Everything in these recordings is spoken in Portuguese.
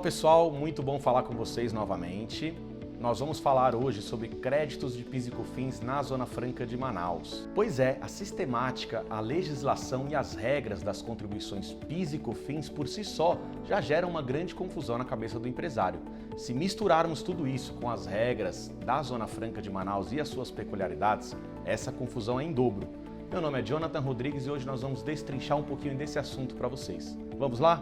pessoal, muito bom falar com vocês novamente. Nós vamos falar hoje sobre créditos de PIS e COFINS na Zona Franca de Manaus. Pois é, a sistemática, a legislação e as regras das contribuições PIS e COFINS por si só já geram uma grande confusão na cabeça do empresário. Se misturarmos tudo isso com as regras da Zona Franca de Manaus e as suas peculiaridades, essa confusão é em dobro. Meu nome é Jonathan Rodrigues e hoje nós vamos destrinchar um pouquinho desse assunto para vocês. Vamos lá?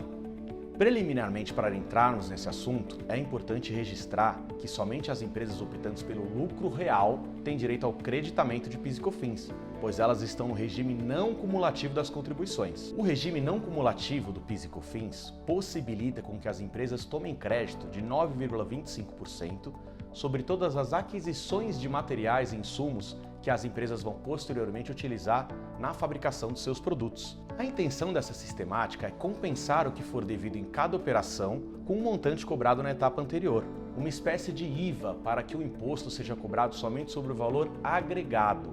Preliminarmente, para entrarmos nesse assunto, é importante registrar que somente as empresas optantes pelo lucro real têm direito ao creditamento de PIS e COFINS, pois elas estão no regime não cumulativo das contribuições. O regime não cumulativo do PIS e COFINS possibilita com que as empresas tomem crédito de 9,25% sobre todas as aquisições de materiais e insumos que as empresas vão posteriormente utilizar na fabricação dos seus produtos. A intenção dessa sistemática é compensar o que for devido em cada operação com um montante cobrado na etapa anterior, uma espécie de IVA para que o imposto seja cobrado somente sobre o valor agregado.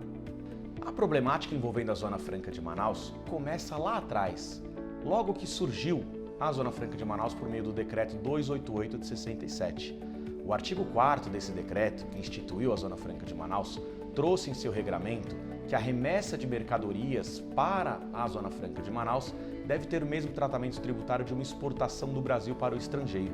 A problemática envolvendo a Zona Franca de Manaus começa lá atrás, logo que surgiu a Zona Franca de Manaus por meio do Decreto 288 de 67. O artigo 4º desse decreto, que instituiu a Zona Franca de Manaus, trouxe em seu regramento que a remessa de mercadorias para a Zona Franca de Manaus deve ter o mesmo tratamento tributário de uma exportação do Brasil para o estrangeiro.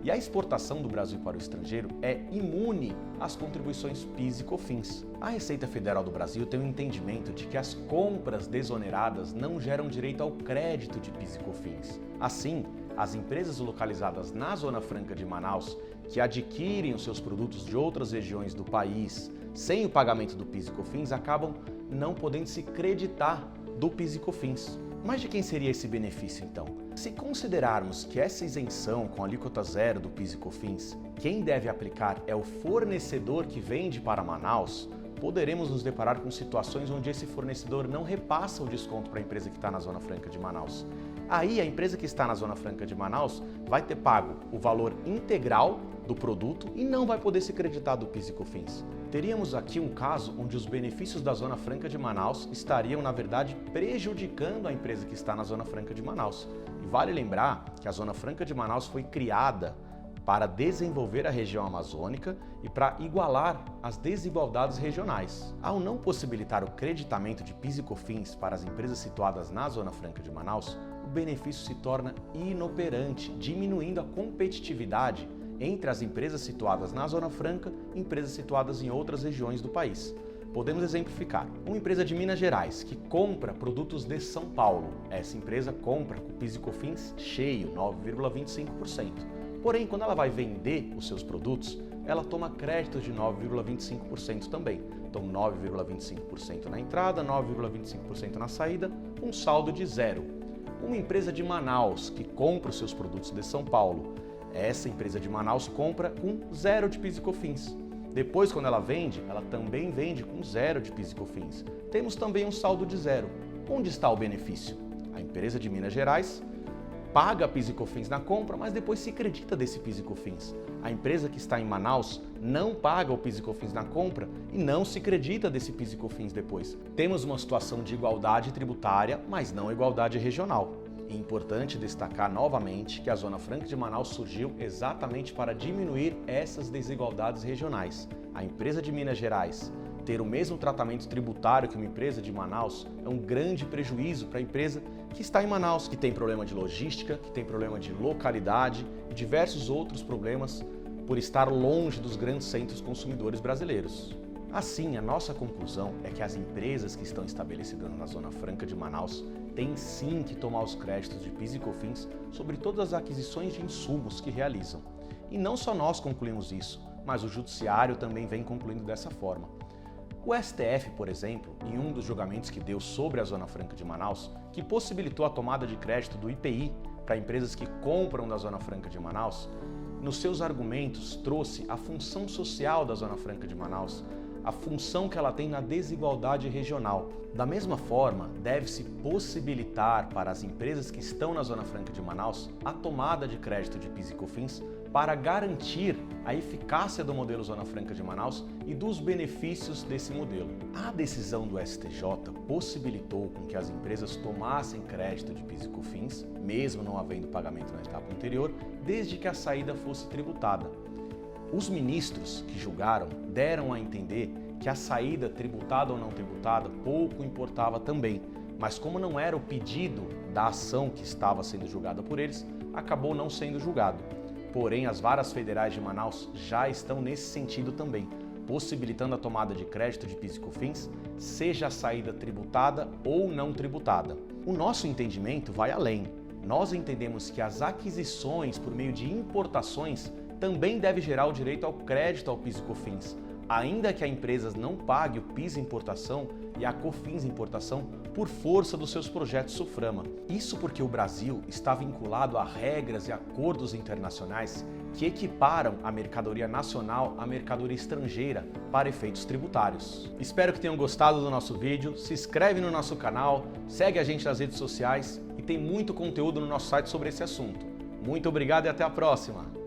E a exportação do Brasil para o estrangeiro é imune às contribuições PIS e COFINS. A Receita Federal do Brasil tem o entendimento de que as compras desoneradas não geram direito ao crédito de PIS e COFINS. Assim, as empresas localizadas na Zona Franca de Manaus que adquirem os seus produtos de outras regiões do país sem o pagamento do PIS e COFINS acabam não podendo se creditar do PIS e COFINS. Mas de quem seria esse benefício então? Se considerarmos que essa isenção com alíquota zero do PIS e COFINS, quem deve aplicar é o fornecedor que vende para Manaus, poderemos nos deparar com situações onde esse fornecedor não repassa o desconto para a empresa que está na Zona Franca de Manaus. Aí a empresa que está na Zona Franca de Manaus vai ter pago o valor integral do produto e não vai poder se creditar do PIS e COFINS. Teríamos aqui um caso onde os benefícios da Zona Franca de Manaus estariam, na verdade, prejudicando a empresa que está na Zona Franca de Manaus. E vale lembrar que a Zona Franca de Manaus foi criada para desenvolver a região amazônica e para igualar as desigualdades regionais. Ao não possibilitar o creditamento de PIS e COFINS para as empresas situadas na Zona Franca de Manaus, o benefício se torna inoperante, diminuindo a competitividade entre as empresas situadas na Zona Franca e empresas situadas em outras regiões do país. Podemos exemplificar. Uma empresa de Minas Gerais que compra produtos de São Paulo. Essa empresa compra com PIS e COFINS cheio, 9,25%. Porém, quando ela vai vender os seus produtos, ela toma crédito de 9,25% também. Então, 9,25% na entrada, 9,25% na saída, um saldo de zero. Uma empresa de Manaus que compra os seus produtos de São Paulo, essa empresa de Manaus compra com zero de PIS e COFINS. Depois, quando ela vende, ela também vende com zero de PIS e COFINS. Temos também um saldo de zero. Onde está o benefício? A empresa de Minas Gerais paga PIS e COFINS na compra, mas depois se acredita desse PIS e COFINS. A empresa que está em Manaus não paga o PIS e COFINS na compra e não se acredita desse PIS e COFINS depois. Temos uma situação de igualdade tributária, mas não igualdade regional. É importante destacar novamente que a Zona Franca de Manaus surgiu exatamente para diminuir essas desigualdades regionais. A empresa de Minas Gerais ter o mesmo tratamento tributário que uma empresa de Manaus é um grande prejuízo para a empresa que está em Manaus, que tem problema de logística, que tem problema de localidade e diversos outros problemas por estar longe dos grandes centros consumidores brasileiros. Assim, a nossa conclusão é que as empresas que estão estabelecidas na Zona Franca de Manaus têm sim que tomar os créditos de PIS e COFINS sobre todas as aquisições de insumos que realizam. E não só nós concluímos isso, mas o Judiciário também vem concluindo dessa forma. O STF, por exemplo, em um dos julgamentos que deu sobre a Zona Franca de Manaus, que possibilitou a tomada de crédito do IPI para empresas que compram da Zona Franca de Manaus, nos seus argumentos, trouxe a função social da Zona Franca de Manaus, a função que ela tem na desigualdade regional. Da mesma forma, deve-se possibilitar para as empresas que estão na Zona Franca de Manaus a tomada de crédito de PIS e COFINS para garantir a eficácia do modelo Zona Franca de Manaus e dos benefícios desse modelo. A decisão do STJ possibilitou com que as empresas tomassem crédito de PIS e COFINS, mesmo não havendo pagamento na etapa anterior, desde que a saída fosse tributada. Os ministros que julgaram deram a entender que a saída, tributada ou não tributada, pouco importava também, mas como não era o pedido da ação que estava sendo julgada por eles, acabou não sendo julgado. Porém, as varas federais de Manaus já estão nesse sentido também, possibilitando a tomada de crédito de PIS e COFINS, seja a saída tributada ou não tributada. O nosso entendimento vai além. Nós entendemos que as aquisições por meio de importações também deve gerar o direito ao crédito ao PIS e COFINS, ainda que a empresa não pague o PIS importação e a COFINS importação por força dos seus projetos SUFRAMA. Isso porque o Brasil está vinculado a regras e acordos internacionais que equiparam a mercadoria nacional à mercadoria estrangeira para efeitos tributários. Espero que tenham gostado do nosso vídeo, se inscreve no nosso canal, segue a gente nas redes sociais e tem muito conteúdo no nosso site sobre esse assunto. Muito obrigado e até a próxima!